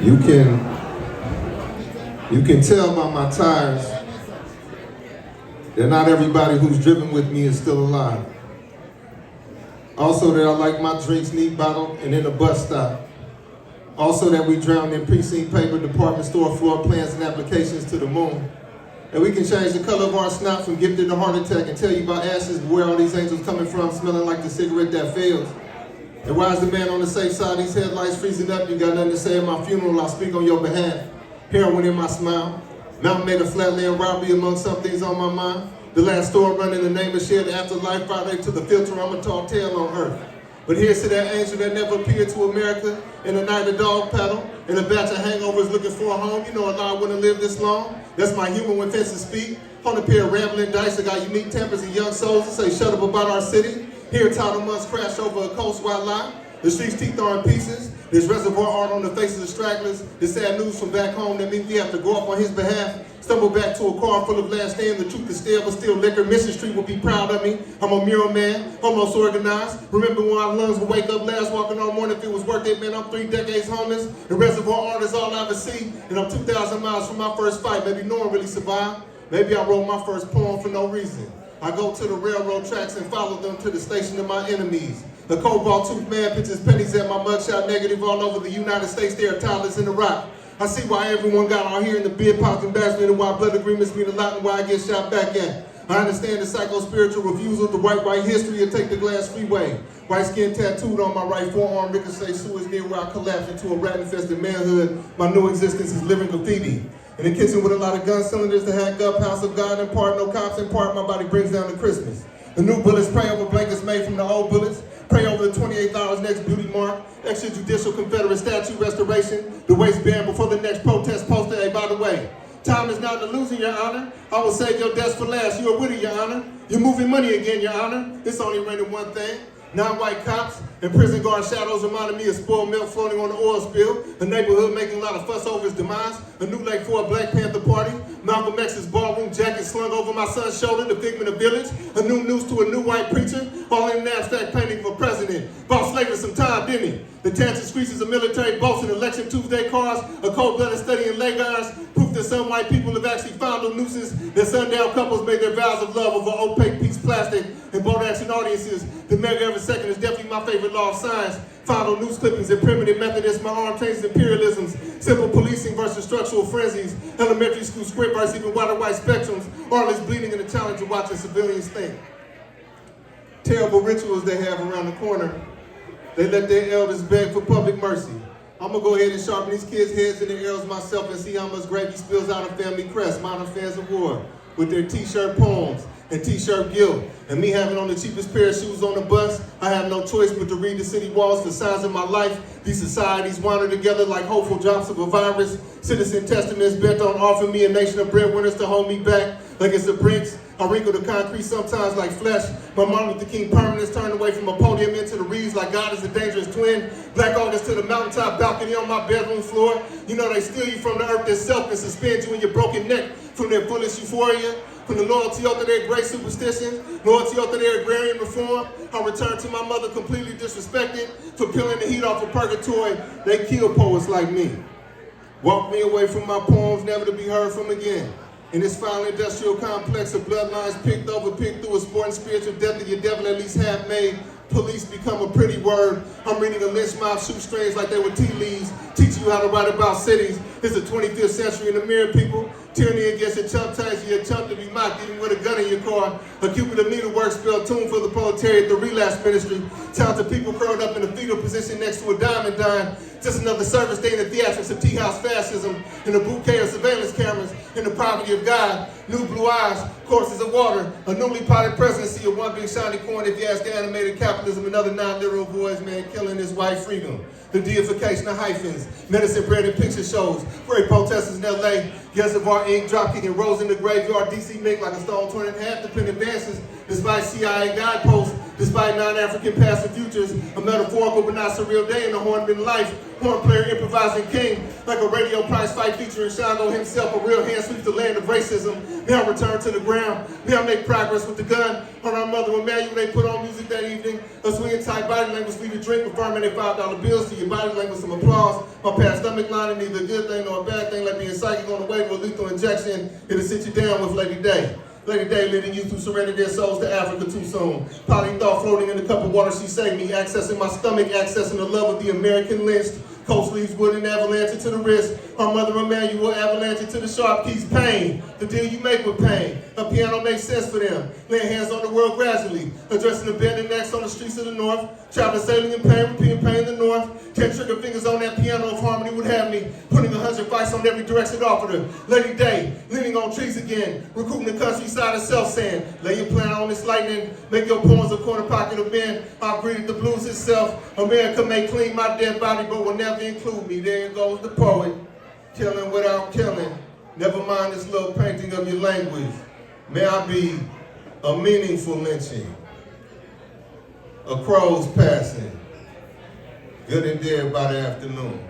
You can tell by my tires that not everybody who's driven with me is still alive. Also that I like my drinks neat bottled and in a bus stop. Also that we drown in precinct paper, department store floor plans and applications to the moon. And we can change the color of our snot from gifted to heart attack and tell you about ashes where all these angels coming from smelling like the cigarette that fails. And why is the man on the safe side, these headlights freezing up? You got nothing to say at my funeral, I'll speak on your behalf. Heroin in my smile. Mountain made a flatland robbery among some things on my mind. The last store run in the name of shared afterlife, Friday to the filter, I'm a tall tale on earth. But here's to that angel that never appeared to America in a night of dog paddle, in a batch of hangovers looking for a home. You know a lie wouldn't live this long. That's my humor when fences speak. On a pair of rambling dice that got unique tempers and young souls to say shut up about our city. Here title months crash over a coast-wide lie. The streets teeth are in pieces. There's reservoir art on the faces of stragglers. This sad news from back home that means we have to go up on his behalf. Stumble back to a car full of last stand. The truth is stale, but still liquor. Mission Street will be proud of me. I'm a mural man, almost organized. Remember when our lungs would wake up last walking all morning if it was worth it, man, I'm 3 decades homeless. The reservoir art is all I ever see. And I'm 2,000 miles from my first fight. Maybe no one really survived. Maybe I wrote my first poem for no reason. I go to the railroad tracks and follow them to the station of my enemies. The cobalt-toothed man pitches pennies at my mugshot negative all over the United States. They are toddlers in the rock. I see why everyone got out here in the beer pots and bachelor and why blood agreements mean a lot and why I get shot back at. I understand the psycho-spiritual refusal to write history and take the glass freeway. White skin tattooed on my right forearm, ricochet sewage near where I collapsed into a rat-infested manhood. My new existence is living graffiti. In the kitchen with a lot of gun cylinders to hack up, house of God in part, no cops in part, my body brings down to Christmas. The new bullets pray over blankets made from the old bullets. Pray over the $28 next beauty mark. Extrajudicial Confederate statue restoration. The waistband before the next protest poster. Hey, by the way, time is not illusion, Your Honor. I will save your deaths for last. You're a widow, Your Honor. You're moving money again, Your Honor. It's only raining one thing. Non-white cops and prison guard shadows reminded me of spoiled milk floating on the oil spill. A neighborhood making a lot of fuss over its demise. A new lake for a Black Panther party. Malcolm X's ballroom jacket slung over my son's shoulder, the figment of village. A new noose to a new white preacher. All in an abstract painting for president. Bought slavery some time, didn't he? The tangent screeches of military boats and election Tuesday cars. A cold-blooded study in leg irons. Proof that some white people have actually found a nuisance. That sundown couples made their vows of love over opaque piece plastic and boat action audiences. The mega every second is definitely my favorite law of science. Final news clippings and primitive Methodists, my arm changes imperialisms. Simple policing versus structural frenzies. Elementary school script versus even wider white spectrums. All is bleeding in the challenge of watching civilians think. Terrible rituals they have around the corner. They let their elders beg for public mercy. I'm gonna go ahead and sharpen these kids' heads in the arrows myself and see how much gravy spills out of family crest. Modern fans of war with their t-shirt poems and t-shirt guilt. And me having on the cheapest pair of shoes on the bus, I have no choice but to read the city walls for signs of my life. These societies wander together like hopeful drops of a virus. Citizen testaments bent on offering me a nation of breadwinners to hold me back like it's the bricks. I wrinkle the concrete sometimes like flesh. My Martin Luther King permanence turned away from a podium into the reeds like God is a dangerous twin. Black August to the mountaintop balcony on my bedroom floor. You know they steal you from the earth itself and suspend you in your broken neck from their foolish euphoria. From the loyalty of their great superstition, loyalty of their agrarian reform, I return to my mother completely disrespected for peeling the heat off of purgatory. They kill poets like me. Walk me away from my poems, never to be heard from again. In this foul industrial complex of bloodlines picked over, picked through a sport and spiritual death that your devil at least half made. Police become a pretty word. I'm reading a lynch mob shoestrings like they were tea leaves, teaching you how to write about cities. It's the 25th century in the mirror, people. Tyranny against your chump ties, you're a chump to be mocked, even with a gun in your car. A cupid of needlework spell tuned for the proletariat, the relapse ministry. Talented people curled up in a fetal position next to a diamond dime. Just another service day in the theatrics of tea-house fascism, in a bouquet of surveillance cameras, in the poverty of God. New blue eyes, courses of water, a newly potted presidency of one big shiny coin if you ask the animated capitalism, another non-literal voice, man, killing this white freedom. The deification of hyphens, medicine bread and picture shows, great protesters in LA, Reservoir Inc., drop kicking rolls in the graveyard, DC make like a stone torn in half, dependent dances, Despite CIA guideposts, despite non-African past and futures, a metaphorical but not surreal day in the hornman life. Horn player improvising king, like a radio prize fight featuring Shango himself, a real hand sweeps the land of racism. Now return to the ground, now make progress with the gun. On our mother Emmanuel, they put on music that evening. A swinging tight body language, leave a drink, confirming they $5 bills to your body language, some applause. My past stomach line ain't neither a good thing nor a bad thing, like being psychic on the way to a lethal injection. It'll sit you down with Lady Day. Lady Day leading you to surrender their souls to Africa too soon. Poly thought floating in a cup of water, she saved me. Accessing my stomach, accessing the love of the American lynched. Coast leaves wood and avalanche to the wrist. Our mother Emmanuel avalanche to the sharp keys. Pain, the deal you make with pain. A piano makes sense for them. Laying hands on the world gradually. Addressing the bending necks on the streets of the north. Traveling, sailing in pain, repeating pain in the north. 10 trigger fingers on that piano if harmony would have me. Putting 100 fights on every direction offered her. Lady Day, leaning on trees again. Recruiting the countryside herself saying, lay your plan on this lightning. Make your poems a corner pocket of men. I've breathed the blues itself. America may clean my dead body, but will never include me. There goes the poet, killing without killing. Never mind this little painting of your language. May I be a meaningful lynching, a crow's passing, good and dead by the afternoon.